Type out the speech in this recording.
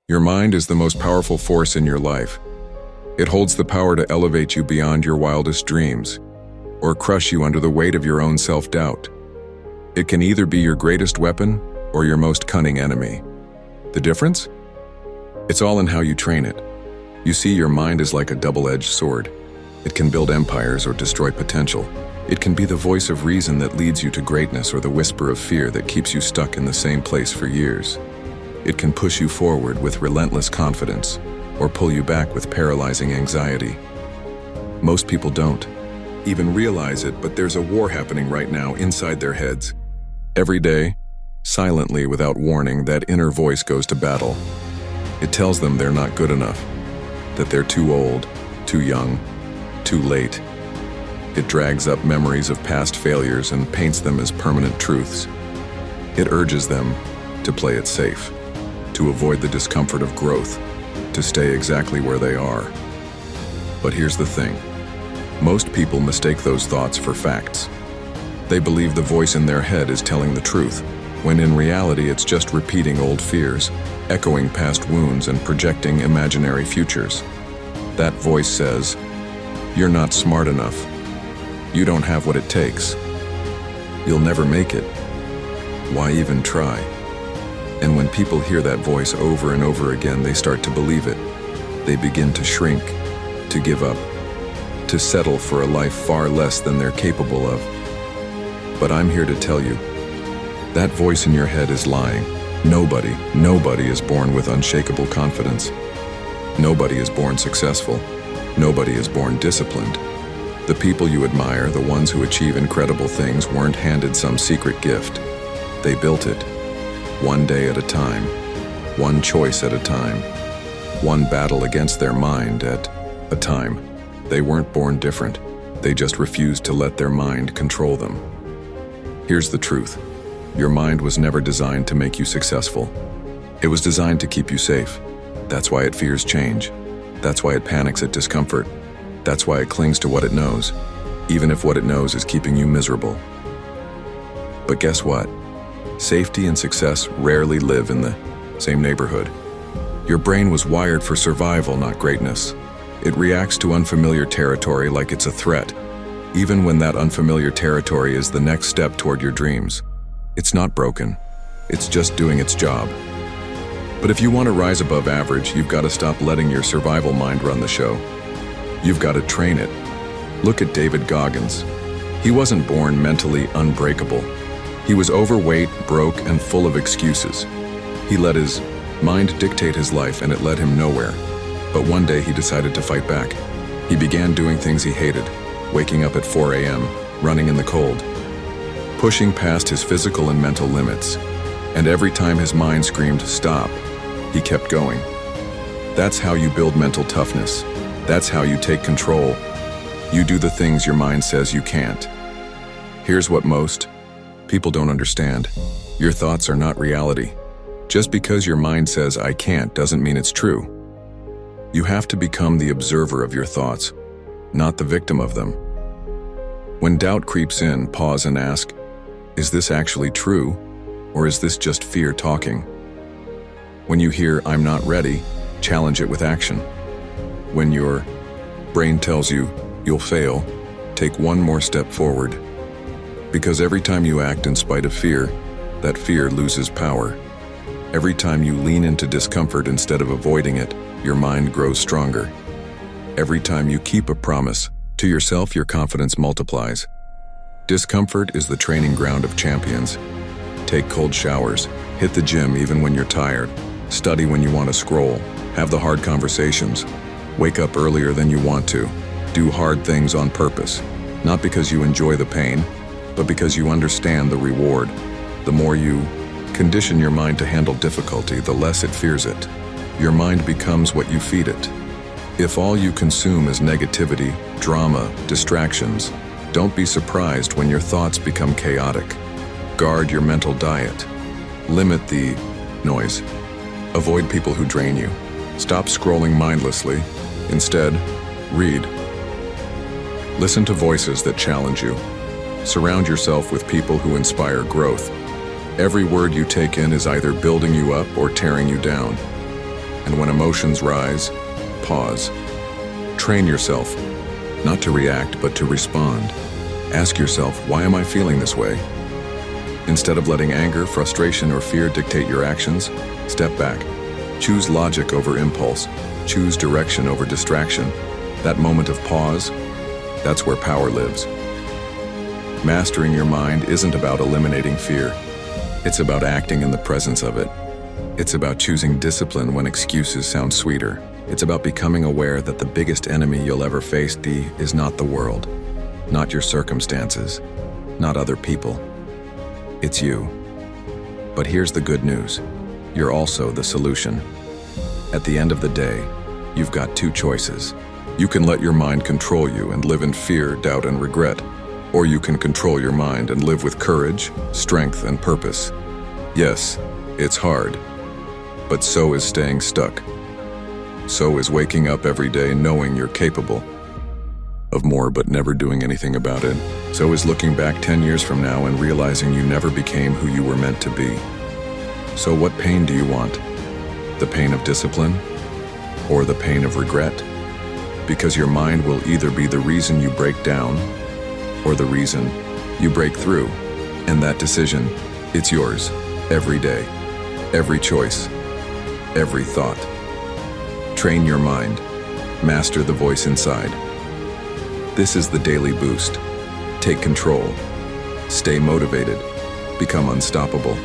Your mind is the most powerful force in your life. It holds the power to elevate you beyond your wildest dreams, or crush you under the weight of your own self-doubt. It can either be your greatest weapon or your most cunning enemy. The difference? It's all in how you train it. You see, your mind is like a double-edged sword. It can build empires or destroy potential. It can be the voice of reason that leads you to greatness, or the whisper of fear that keeps you stuck in the same place for years. It can push you forward with relentless confidence, or pull you back with paralyzing anxiety. Most people don't even realize it, but there's a war happening right now inside their heads. Every day, silently, without warning, that inner voice goes to battle. It tells them they're not good enough, that they're too old, too young, too late. It drags up memories of past failures and paints them as permanent truths. It urges them to play it safe, to avoid the discomfort of growth, to stay exactly where they are. But here's the thing. Most people mistake those thoughts for facts. They believe the voice in their head is telling the truth, when in reality it's just repeating old fears, echoing past wounds, and projecting imaginary futures. That voice says, "You're not smart enough. You don't have what it takes. You'll never make it. Why even try?" And when people hear that voice over and over again, they start to believe it. They begin to shrink, to give up, to settle for a life far less than they're capable of. But I'm here to tell you, that voice in your head is lying. Nobody is born with unshakable confidence. Nobody is born successful. Nobody is born disciplined. The people you admire, the ones who achieve incredible things, weren't handed some secret gift. They built it, one day at a time, one choice at a time, one battle against their mind at a time. They weren't born different. They just refused to let their mind control them. Here's the truth. Your mind was never designed to make you successful. It was designed to keep you safe. That's why it fears change. That's why it panics at discomfort. That's why it clings to what it knows, even if what it knows is keeping you miserable. But guess what? Safety and success rarely live in the same neighborhood. Your brain was wired for survival, not greatness. It reacts to unfamiliar territory like it's a threat, even when that unfamiliar territory is the next step toward your dreams. It's not broken. It's just doing its job. But if you want to rise above average, you've got to stop letting your survival mind run the show. You've got to train it. Look at David Goggins. He wasn't born mentally unbreakable. He was overweight, broke, and full of excuses. He let his mind dictate his life, and it led him nowhere. But one day he decided to fight back. He began doing things he hated, waking up at 4 a.m., running in the cold, pushing past his physical and mental limits. And every time his mind screamed, "Stop," he kept going. That's how you build mental toughness. That's how you take control. You do the things your mind says you can't. Here's what most people don't understand. Your thoughts are not reality. Just because your mind says "I can't" doesn't mean it's true. You have to become the observer of your thoughts, not the victim of them. When doubt creeps in, pause and ask, is this actually true, or is this just fear talking? When you hear "I'm not ready," challenge it with action. When your brain tells you you'll fail, take one more step forward. Because every time you act in spite of fear, that fear loses power. Every time you lean into discomfort instead of avoiding it, your mind grows stronger. Every time you keep a promise to yourself, your confidence multiplies. Discomfort is the training ground of champions. Take cold showers, hit the gym even when you're tired, study when you want to scroll, have the hard conversations, wake up earlier than you want to, do hard things on purpose, not because you enjoy the pain, but because you understand the reward. The more you condition your mind to handle difficulty, the less it fears it. Your mind becomes what you feed it. If all you consume is negativity, drama, distractions, don't be surprised when your thoughts become chaotic. Guard your mental diet. Limit the noise. Avoid people who drain you. Stop scrolling mindlessly. Instead, read. Listen to voices that challenge you. Surround yourself with people who inspire growth. Every word you take in is either building you up or tearing you down. And when emotions rise, pause. Train yourself, not to react, but to respond. Ask yourself, why am I feeling this way? Instead of letting anger, frustration, or fear dictate your actions, step back. Choose logic over impulse. Choose direction over distraction. That moment of pause, that's where power lives. Mastering your mind isn't about eliminating fear. It's about acting in the presence of it. It's about choosing discipline when excuses sound sweeter. It's about becoming aware that the biggest enemy you'll ever face is not the world, not your circumstances, not other people. It's you. But here's the good news. You're also the solution. At the end of the day, you've got two choices. You can let your mind control you and live in fear, doubt, and regret, or you can control your mind and live with courage, strength, and purpose. Yes, it's hard, but so is staying stuck. So is waking up every day knowing you're capable of more but never doing anything about it. So is looking back 10 years from now and realizing you never became who you were meant to be. So what pain do you want? The pain of discipline or the pain of regret? Because your mind will either be the reason you break down or the reason you break through. And that decision, it's yours. Every day, every choice, every thought. Train your mind. Master the voice inside. This is the Daily Boost. Take control. Stay motivated. Become unstoppable.